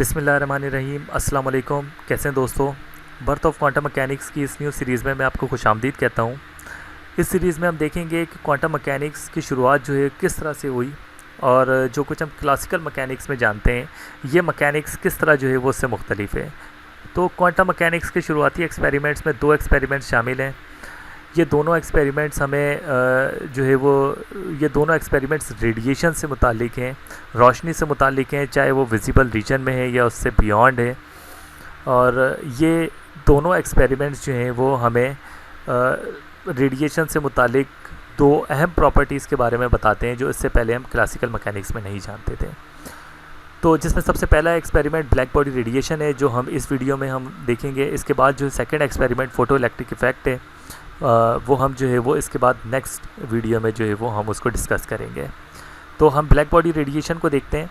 बिस्मिल्लाहिर्रहमानिर्रहीम अस्सलाम वालेकुम। कैसे हैं दोस्तों। बर्थ ऑफ क्वांटम मैकेनिक्स की इस न्यू सीरीज़ में मैं आपको खुशामदीद कहता हूँ। इस सीरीज़ में हम देखेंगे कि क्वांटम मैकेनिक्स की शुरुआत जो है किस तरह से हुई और जो कुछ हम क्लासिकल मैकेनिक्स में जानते हैं ये मैकेनिक्स किस तरह जो है वो उससे मुख्तलिफ है। तो क्वांटम मैकेनिक्स के शुरुआती एक्सपेरिमेंट्स में 2 एक्सपेरिमेंट्स शामिल हैं। ये दोनों एक्सपेरिमेंट्स हमें जो है वो ये दोनों एक्सपेरिमेंट्स रेडिएशन से मुतालिक हैं, रोशनी से मुतालिक हैं, चाहे वो विजिबल रीजन में है या उससे बियॉन्ड है। और ये दोनों एक्सपेरिमेंट्स जो हैं वो हमें रेडिएशन से मुतालिक 2 अहम प्रॉपर्टीज़ के बारे में बताते हैं जो इससे पहले हम क्लासिकल मैकेनिक्स में नहीं जानते थे। तो जिसमें सबसे पहला एक्सपेरिमेंट ब्लैक बॉडी रेडिएशन है जो हम इस वीडियो में हम देखेंगे। इसके बाद जो second experiment photo electric effect है वो हम जो है वो इसके बाद नेक्स्ट वीडियो में जो है वो हम उसको डिस्कस करेंगे। तो हम ब्लैक बॉडी रेडिएशन को देखते हैं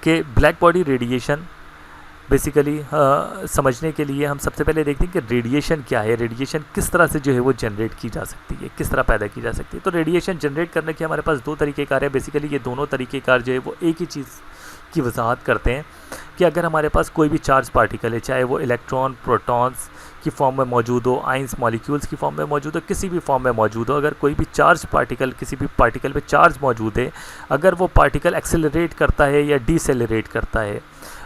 कि ब्लैक बॉडी रेडिएशन बेसिकली समझने के लिए हम सबसे पहले देखते हैं कि रेडिएशन क्या है, रेडिएशन किस तरह से जो है वो जनरेट की जा सकती है, किस तरह पैदा की जा सकती है। तो रेडिएशन जनरेट करने के हमारे पास 2 तरीक़ेकार है। बेसिकली ये दोनों तरीक़ेकार जो है वो एक ही चीज़ की वजाहत करते हैं कि अगर हमारे पास कोई भी चार्ज पार्टिकल है, चाहे वो इलेक्ट्रॉन प्रोटॉन्स की फॉर्म में मौजूद हो, आइंस मॉलिक्यूल्स की फॉर्म में मौजूद हो, किसी भी फॉर्म में मौजूद हो, अगर कोई भी चार्ज पार्टिकल किसी भी पार्टिकल पे चार्ज मौजूद है, अगर वो पार्टिकल एक्सेलरेट करता है या डिसेलरेट करता है,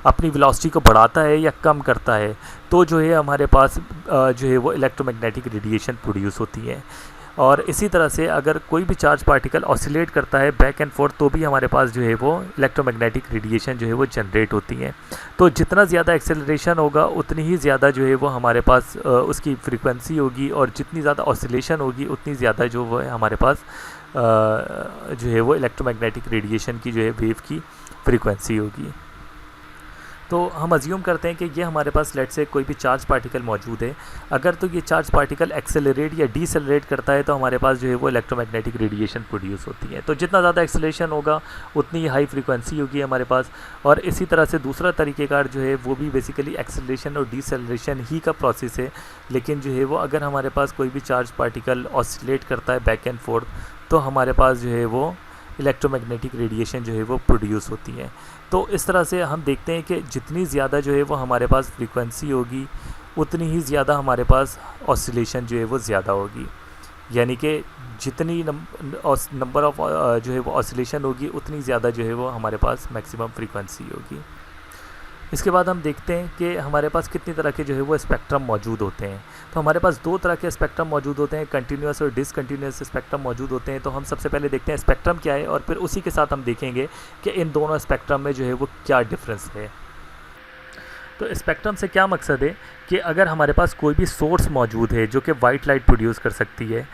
अपनी वेलोसिटी को बढ़ाता है या कम करता है, तो जो है हमारे पास जो है वो इलेक्ट्रोमैग्नेटिक रेडिएशन प्रोड्यूस होती है। और इसी तरह से अगर कोई भी चार्ज पार्टिकल ऑसिलेट करता है बैक एंड फोर्थ तो भी हमारे पास जो है वो इलेक्ट्रोमैग्नेटिक रेडिएशन जो है वो जनरेट होती है। तो जितना ज़्यादा एक्सेलरेशन होगा उतनी ही ज़्यादा जो है वो हमारे पास उसकी फ्रीक्वेंसी होगी, और जितनी ज़्यादा ऑसिलेशन होगी उतनी ज़्यादा जो वो है हमारे पास जो है वो इलेक्ट्रोमैग्नेटिक रेडिएशन की जो है वेव की फ्रीक्वेंसी होगी। तो हम अज्यूम करते हैं कि ये हमारे पास लेट से कोई भी चार्ज पार्टिकल मौजूद है। अगर तो ये चार्ज पार्टिकल एक्सेलरेट या डिसेलरेट करता है तो हमारे पास जो है वो इलेक्ट्रोमैग्नेटिक रेडिएशन प्रोड्यूस होती है। तो जितना ज़्यादा एक्सेलरेशन होगा उतनी हाई फ्रीक्वेंसी होगी हमारे पास। और इसी तरह से दूसरा तरीक़ेकार जो है वो भी बेसिकली एक्सेलरेशन और डिसेलरेशन ही का प्रोसेस है, लेकिन जो है वो अगर हमारे पास कोई भी चार्ज पार्टिकल ऑसिलेट करता है बैक एंड फोर्थ तो हमारे पास जो है वो इलेक्ट्रोमैग्नेटिक रेडिएशन जो है वो प्रोड्यूस होती है। तो इस तरह से हम देखते हैं कि जितनी ज़्यादा जो है वो हमारे पास फ्रीक्वेंसी होगी उतनी ही ज़्यादा हमारे पास ऑसिलेशन जो है वो ज़्यादा होगी। यानी कि जितनी नंबर ऑफ जो है वो ऑसिलेशन होगी उतनी ज़्यादा जो है वो हमारे पास मैक्सिमम फ्रीक्वेंसी होगी। इसके बाद हम देखते हैं कि हमारे पास कितनी तरह के जो है वो स्पेक्ट्रम मौजूद होते हैं। तो हमारे पास 2 तरह के स्पेक्ट्रम मौजूद होते हैं, कंटिन्यूस और डिसकंटिन्यूस स्पेक्ट्रम मौजूद होते हैं। तो हम सबसे पहले देखते हैं स्पेक्ट्रम क्या है और फिर उसी के साथ हम देखेंगे कि इन दोनों स्पेक्ट्रम में जो है वो क्या डिफरेंस है। तो स्पेक्ट्रम से क्या मकसद है कि अगर हमारे पास कोई भी सोर्स मौजूद है जो कि वाइट लाइट प्रोड्यूस कर सकती है,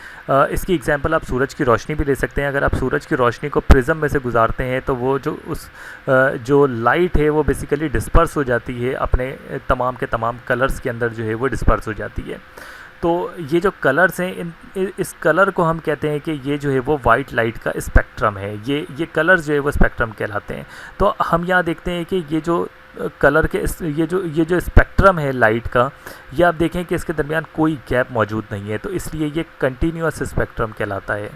इसकी एग्जांपल आप सूरज की रोशनी भी ले सकते हैं। अगर आप सूरज की रोशनी को प्रिज्म में से गुजारते हैं तो वो जो लाइट है वो बेसिकली डिस्पर्स हो जाती है, अपने तमाम के तमाम कलर्स के अंदर जो है वो डिस्पर्स हो जाती है। तो ये जो कलर्स हैं इस कलर को हम कहते हैं कि ये जो है वो वाइट लाइट का स्पेक्ट्रम है। ये कलर्स जो है वो स्पेक्ट्रम कहलाते हैं। तो हम यहाँ देखते हैं कि ये जो कलर के ये जो स्पेक्ट्रम है लाइट का, ये आप देखें कि इसके दरमियान कोई गैप मौजूद नहीं है, तो इसलिए ये कंटिन्यूअस स्पेक्ट्रम कहलाता है।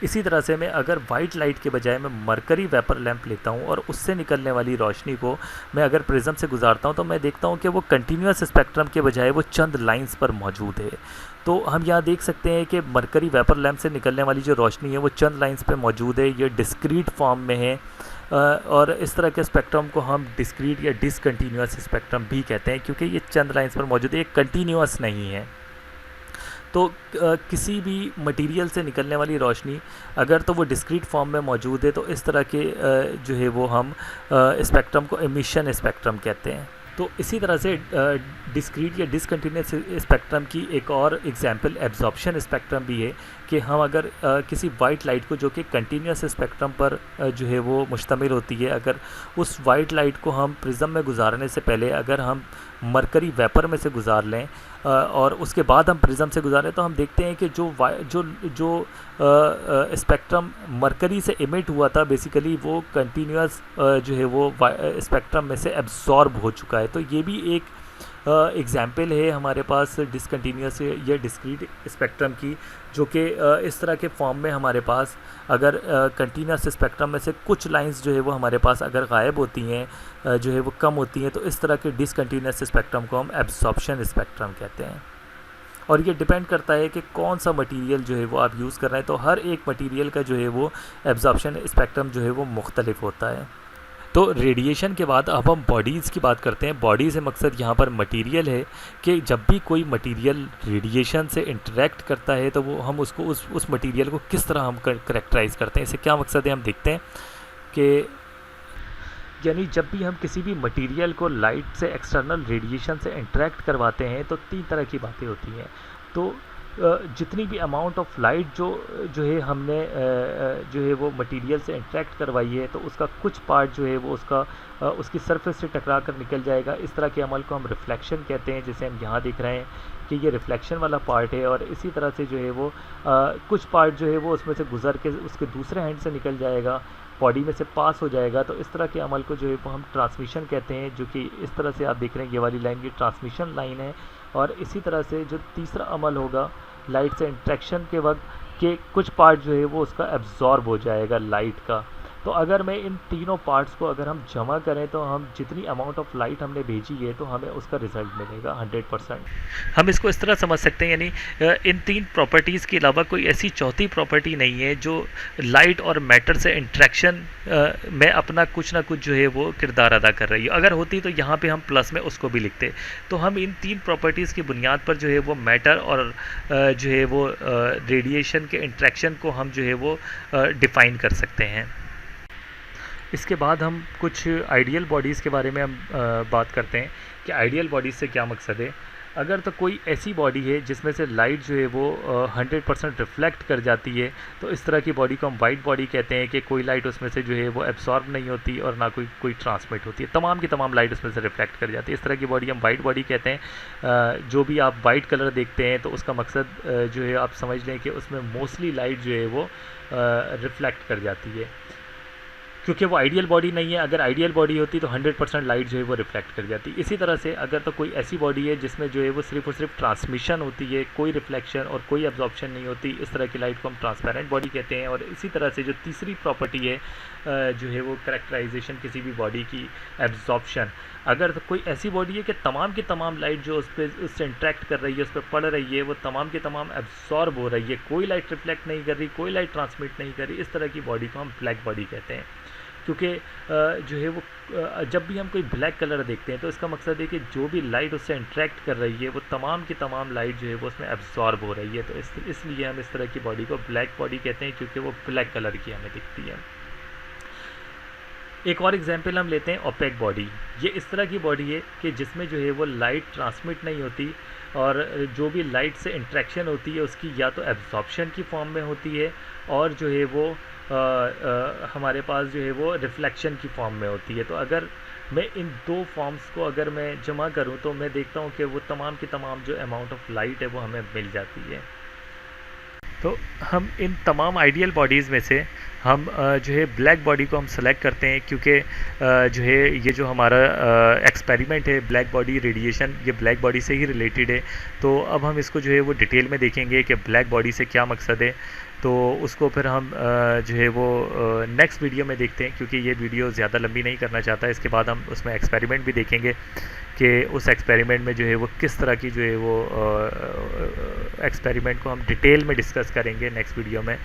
इसी तरह से मैं अगर वाइट लाइट के बजाय मैं मरकरी वेपर लैंप लेता हूँ और उससे निकलने वाली रोशनी को मैं अगर प्रिज्म से गुजारता हूँ तो मैं देखता हूँ कि वो कंटिन्यूअस स्पेक्ट्रम के बजाय वो चंद लाइंस पर मौजूद है। तो हम यहाँ देख सकते हैं कि मरकरी वेपर लैंप से निकलने वाली जो रोशनी है वो चंद लाइंस पे मौजूद है, ये डिस्क्रीट फॉर्म में है। और इस तरह के स्पेक्ट्रम को हम डिस्क्रीट या डिसकंटिन्यूअस स्पेक्ट्रम भी कहते हैं क्योंकि ये चंद लाइंस पर मौजूद है, ये कंटिन्यूअस नहीं है। तो किसी भी मटेरियल से निकलने वाली रोशनी अगर तो वो डिस्क्रीट फॉर्म में मौजूद है तो इस तरह के जो है वो हम स्पेक्ट्रम को एमिशन स्पेक्ट्रम कहते हैं। तो इसी तरह से डिस्क्रीट या डिसकंटिन्यूअस स्पेक्ट्रम की एक और एग्जांपल एब्जॉर्प्शन स्पेक्ट्रम भी है कि हम अगर किसी वाइट लाइट को जो कि कंटिन्यूअस स्पेक्ट्रम पर जो है वो मुश्तमिल होती है, अगर उस वाइट लाइट को हम प्रिज्म में गुजारने से पहले अगर हम मरकरी वेपर में से गुजार लें और उसके बाद हम प्रिज्म से गुजारें तो हम देखते हैं कि जो स्पेक्ट्रम मरकरी से इमिट हुआ था बेसिकली वो कंटिन्यूअस जो है वो स्पेक्ट्रम में से एब्जॉर्ब हो चुका है। तो ये भी एक एग्जाम्पल है हमारे पास डिसकंटिन्यूस या डिस्क्रीट स्पेक्ट्रम की, जो कि इस तरह के फॉर्म में हमारे पास अगर कंटिन्यूस स्पेक्ट्रम में से कुछ लाइंस जो है वो हमारे पास अगर गायब होती हैं, जो है वो कम होती हैं, तो इस तरह के डिसकंटिन्यूस स्पेक्ट्रम को हम एब्जॉर्प्शन स्पेक्ट्रम कहते हैं। और ये डिपेंड करता है कि कौन सा मटेरियल जो है वो आप यूज़ कर रहे हैं, तो हर एक मटेरियल का जो है वो एब्जॉर्प्शन स्पेक्ट्रम जो है वो मुख्तलिफ होता है। तो रेडिएशन के बाद अब हम बॉडीज़ की बात करते हैं। बॉडी से मकसद यहाँ पर मटेरियल है कि जब भी कोई मटेरियल रेडिएशन से इंटरेक्ट करता है तो वो हम उसको उस मटेरियल को किस तरह हम करेक्टराइज़ करते हैं। इससे क्या मकसद है, हम देखते हैं कि यानी जब भी हम किसी भी मटेरियल को लाइट से एक्सटर्नल रेडिएशन से इंटरेक्ट करवाते हैं तो 3 तरह की बातें होती हैं। तो जितनी भी अमाउंट ऑफ लाइट जो है हमने जो है वो मटेरियल से इंटरेक्ट करवाई है, तो उसका कुछ पार्ट जो है वो उसकी सरफेस से टकरा कर निकल जाएगा। इस तरह के अमल को हम रिफ्लेक्शन कहते हैं, जैसे हम यहाँ देख रहे हैं कि ये रिफ्लेक्शन वाला पार्ट है। और इसी तरह से जो है वो कुछ पार्ट जो है वो उसमें से गुजर के उसके दूसरे हैंड से निकल जाएगा, बॉडी में से पास हो जाएगा। तो इस तरह के अमल को जो है वो हम ट्रांसमिशन कहते हैं, जो कि इस तरह से आप देख रहे हैं ये वाली लाइन ये ट्रांसमिशन लाइन है। और इसी तरह से जो तीसरा अमल होगा लाइट से इंटरेक्शन के वक्त के कुछ पार्ट जो है वो उसका एब्जॉर्ब हो जाएगा लाइट का। तो अगर मैं इन तीनों पार्ट्स को अगर हम जमा करें तो हम जितनी अमाउंट ऑफ लाइट हमने भेजी है तो हमें उसका रिजल्ट मिलेगा 100%। हम इसको इस तरह समझ सकते हैं, यानी इन 3 प्रॉपर्टीज़ के अलावा कोई ऐसी चौथी प्रॉपर्टी नहीं है जो लाइट और मैटर से इंटरेक्शन में अपना कुछ ना कुछ जो है वो किरदार अदा कर रही है। अगर होती तो यहाँ पे हम प्लस में उसको भी लिखते। तो हम इन 3 प्रॉपर्टीज़ की बुनियाद पर जो है वो मैटर और जो है वो रेडिएशन के इंटरेक्शन को हम जो है वो डिफ़ाइन कर सकते हैं। इसके बाद हम कुछ आइडियल बॉडीज़ के बारे में हम बात करते हैं कि आइडियल बॉडीज़ से क्या मकसद है। अगर तो कोई ऐसी बॉडी है जिसमें से लाइट जो है वो 100% रिफ्लेक्ट कर जाती है, तो इस तरह की बॉडी को हम वाइट बॉडी कहते हैं कि कोई लाइट उसमें से जो है वो एब्सॉर्ब नहीं होती और ना कोई ट्रांसमिट होती है, तमाम की तमाम लाइट उसमें से रिफ्लेक्ट कर जाती है। इस तरह की बॉडी हम वाइट बॉडी कहते हैं। जो भी आप वाइट कलर देखते हैं तो उसका मकसद जो है आप समझ लें कि उसमें मोस्टली लाइट जो है वो रिफ्लेक्ट कर जाती है, क्योंकि वो आइडियल बॉडी नहीं है। अगर आइडियल बॉडी होती तो 100% लाइट जो है वो रिफ्लेक्ट कर जाती। इसी तरह से अगर तो कोई ऐसी बॉडी है जिसमें जो है वो सिर्फ और सिर्फ ट्रांसमिशन होती है, कोई रिफ्लेक्शन और कोई एब्जॉर्प्शन नहीं होती, इस तरह की लाइट को हम ट्रांसपेरेंट बॉडी कहते हैं। और इसी तरह से जो तीसरी प्रॉपर्टी है जो है वो कैरेक्टराइजेशन किसी भी बॉडी की, एब्जॉर्प्शन। अगर तो कोई ऐसी बॉडी है कि तमाम की तमाम लाइट जो उससे इंटरेक्ट कर रही है, उस पर पड़ रही है, वो तमाम की तमाम एब्जॉर्ब हो रही है, कोई लाइट रिफ्लेक्ट नहीं कर रही, कोई लाइट ट्रांसमिट नहीं कर रही, इस तरह की बॉडी को हम ब्लैक बॉडी कहते हैं। क्योंकि जो है वो जब भी हम कोई ब्लैक कलर देखते हैं तो इसका मकसद है कि जो भी लाइट उससे इंटरेक्ट कर रही है वो तमाम की तमाम लाइट जो है वो उसमें एब्जॉर्ब हो रही है। तो इसलिए हम इस तरह की बॉडी को ब्लैक बॉडी कहते हैं, क्योंकि वो ब्लैक कलर की हमें दिखती है। एक और एग्जांपल हम लेते हैं ओपेक बॉडी। ये इस तरह की बॉडी है कि जिसमें जो है वो लाइट ट्रांसमिट नहीं होती और जो भी लाइट से इंटरेक्शन होती है उसकी या तो एब्जॉर्प्शन की फॉर्म में होती है और जो है वो हमारे पास जो है वो रिफ्लेक्शन की फॉर्म में होती है। तो अगर मैं इन 2 फॉर्म्स को अगर मैं जमा करूं तो मैं देखता हूं कि वो तमाम की तमाम जो अमाउंट ऑफ लाइट है वो हमें मिल जाती है। तो हम इन तमाम आइडियल बॉडीज़ में से हम जो है ब्लैक बॉडी को हम सेलेक्ट करते हैं, क्योंकि जो है ये जो हमारा एक्सपेरिमेंट है ब्लैक बॉडी रेडिएशन, ये ब्लैक बॉडी से ही रिलेटेड है। तो अब हम इसको जो है वो डिटेल में देखेंगे कि ब्लैक बॉडी से क्या मकसद है। तो उसको फिर हम जो है वो नेक्स्ट वीडियो में देखते हैं, क्योंकि ये वीडियो ज़्यादा लंबी नहीं करना चाहता। इसके बाद हम उसमें एक्सपेरिमेंट भी देखेंगे कि उस एक्सपेरिमेंट में जो है वो किस तरह की जो है वो एक्सपेरिमेंट को हम डिटेल में डिस्कस करेंगे नेक्स्ट वीडियो में।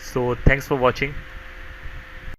So thanks for watching.